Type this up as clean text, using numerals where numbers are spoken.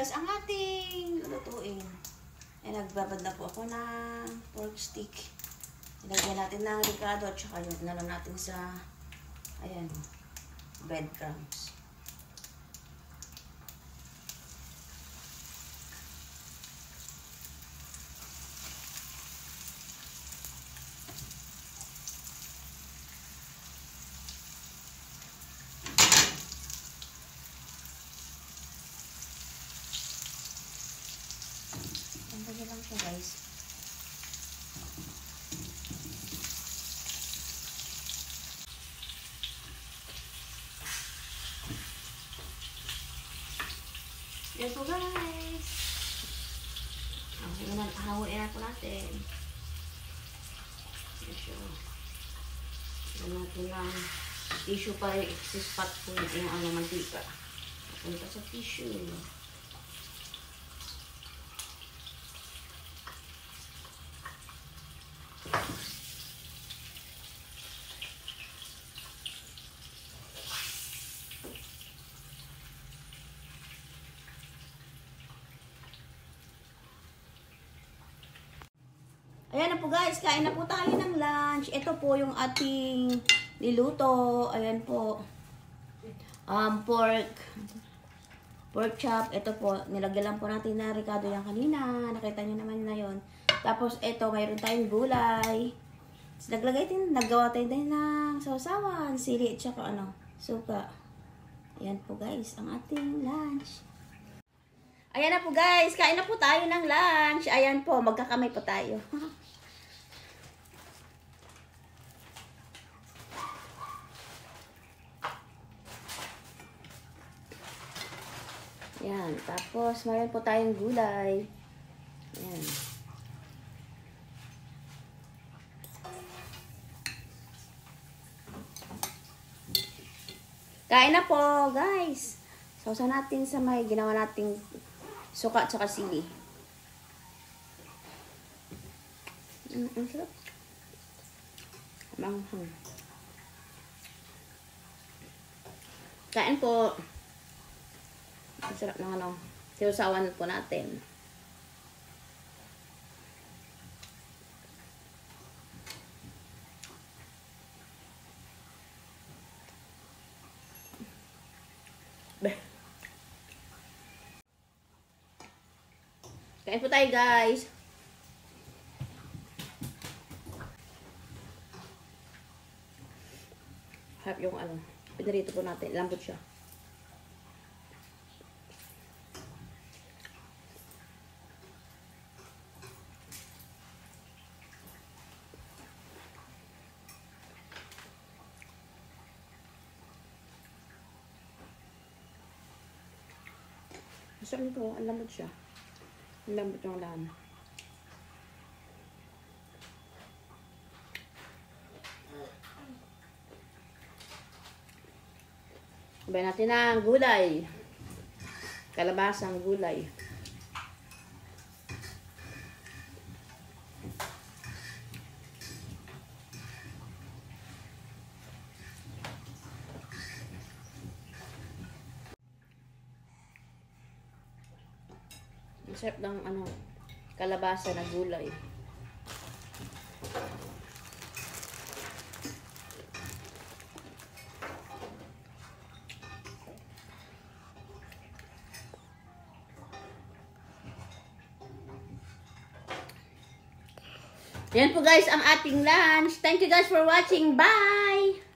guys ang ating lutuin. Nagbabad na po ako ng pork stick. Ilagyan natin ng ricado at saka yung nalo natin sa, ayan, breadcrumbs. Ganyan lang siya guys. Yan po guys. Hawain na po natin. Yan siya. Yan natin lang. Tissue pa yung excess fat po yung mantika. Punta sa tissue. Ayan na po guys, kain na po tayo ng lunch. Ito po yung ating niluto. Ayan po. Pork chop. Ito po, nilagyan lang po natin na ricado yan kanina. Nakita nyo naman na yon. Tapos ito, mayroon tayong gulay. Naggawa tayo din ng sausawan, sili at saka suka. Ayan po guys, ang ating lunch. Ayan na po guys, kain na po tayo ng lunch. Ayan po, magkakamay po tayo. Ayan, tapos mayroon po tayong gulay. Ayan. Kain na po guys. Sausaw natin sa may ginawa nating suka at saka sili. Ang sarap. Manghang. Kain po. Ang sarap ng siusawan po natin. Kain po tayo guys. Harap yung pinarito po natin. Lambot siya. Masarap ito. Ang lambot siya. Ang lambot yung laman. Sabayan natin ang gulay. Kalabasang gulay. Ang sarap ng kalabasa na gulay. Yan po guys ang ating lunch. Thank you guys for watching. Bye!